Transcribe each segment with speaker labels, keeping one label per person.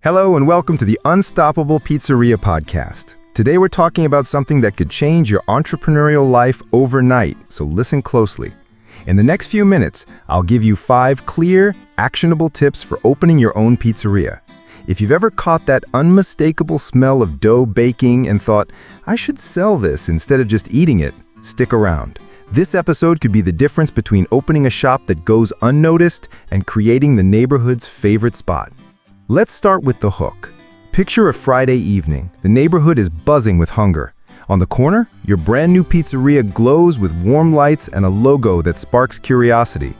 Speaker 1: Hello and welcome to the Unstoppable Pizzeria podcast. Today we're talking about something that could change your entrepreneurial life overnight, so listen closely. In the next few minutes, I'll give you 5 clear, actionable tips for opening your own pizzeria. If you've ever caught that unmistakable smell of dough baking and thought, I should sell this instead of just eating it, stick around. This episode could be the difference between opening a shop that goes unnoticed and creating the neighborhood's favorite spot. Let's start with the hook. Picture a Friday evening. The neighborhood is buzzing with hunger. On the corner, your brand new pizzeria glows with warm lights and a logo that sparks curiosity.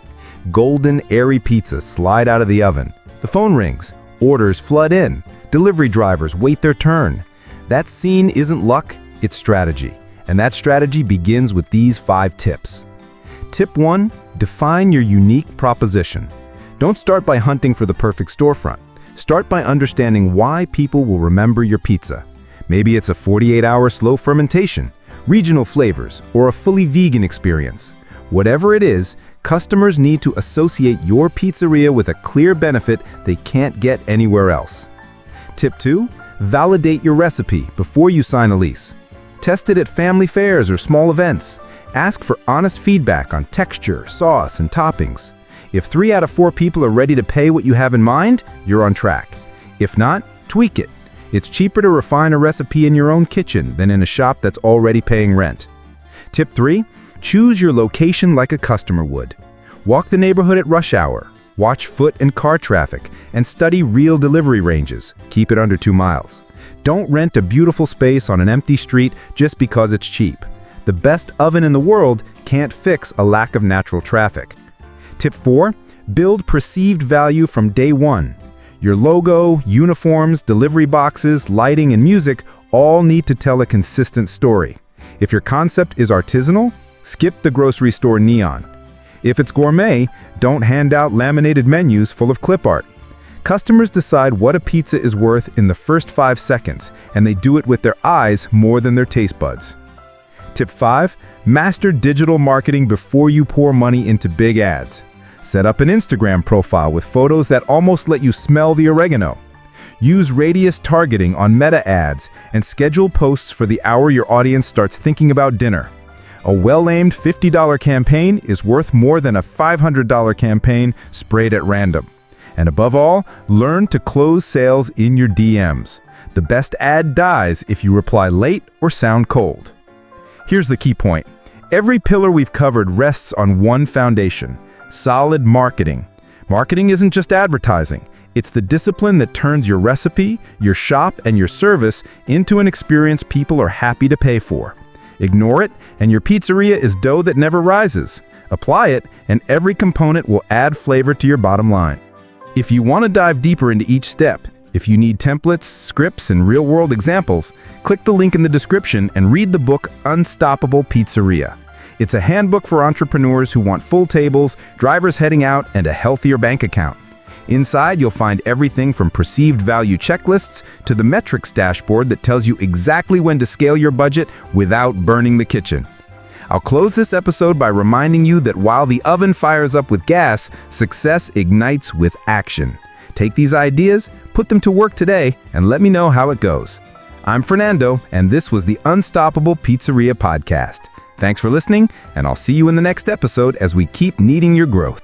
Speaker 1: Golden, airy pizzas slide out of the oven. The phone rings. Orders flood in. Delivery drivers wait their turn. That scene isn't luck, it's strategy. And that strategy begins with these 5 tips. Tip 1, define your unique proposition. Don't start by hunting for the perfect storefront. Start by understanding why people will remember your pizza. Maybe it's a 48-hour slow fermentation, regional flavors, or a fully vegan experience. Whatever it is, customers need to associate your pizzeria with a clear benefit they can't get anywhere else. Tip 2, validate your recipe before you sign a lease. Test it at family fairs or small events. Ask for honest feedback on texture, sauce, and toppings. If 3 out of 4 people are ready to pay what you have in mind, you're on track. If not, tweak it. It's cheaper to refine a recipe in your own kitchen than in a shop that's already paying rent. Tip 3, choose your location like a customer would. Walk the neighborhood at rush hour, watch foot and car traffic, and study real delivery ranges. Keep it under 2 miles. Don't rent a beautiful space on an empty street just because it's cheap. The best oven in the world can't fix a lack of natural traffic. Tip 4, build perceived value from day one. Your logo, uniforms, delivery boxes, lighting, and music all need to tell a consistent story. If your concept is artisanal, skip the grocery store neon. If it's gourmet, don't hand out laminated menus full of clip art. Customers decide what a pizza is worth in the first 5 seconds, and they do it with their eyes more than their taste buds. Tip 5, master digital marketing before you pour money into big ads. Set up an Instagram profile with photos that almost let you smell the oregano. Use radius targeting on meta ads and schedule posts for the hour your audience starts thinking about dinner. A well-aimed $50 campaign is worth more than a $500 campaign sprayed at random. And above all, learn to close sales in your DMs. The best ad dies if you reply late or sound cold. Here's the key point. Every pillar we've covered rests on one foundation: solid marketing. Marketing isn't just advertising. It's the discipline that turns your recipe, your shop, and your service into an experience people are happy to pay for. Ignore it, and your pizzeria is dough that never rises. Apply it, and every component will add flavor to your bottom line. If you want to dive deeper into each step, if you need templates, scripts, and real-world examples, click the link in the description and read the book Unstoppable Pizzeria. It's a handbook for entrepreneurs who want full tables, drivers heading out, and a healthier bank account. Inside, you'll find everything from perceived value checklists to the metrics dashboard that tells you exactly when to scale your budget without burning the kitchen. I'll close this episode by reminding you that while the oven fires up with gas, success ignites with action. Take these ideas, put them to work today, and let me know how it goes. I'm Fernando, and this was the Unstoppable Pizzeria podcast. Thanks for listening, and I'll see you in the next episode as we keep kneading your growth.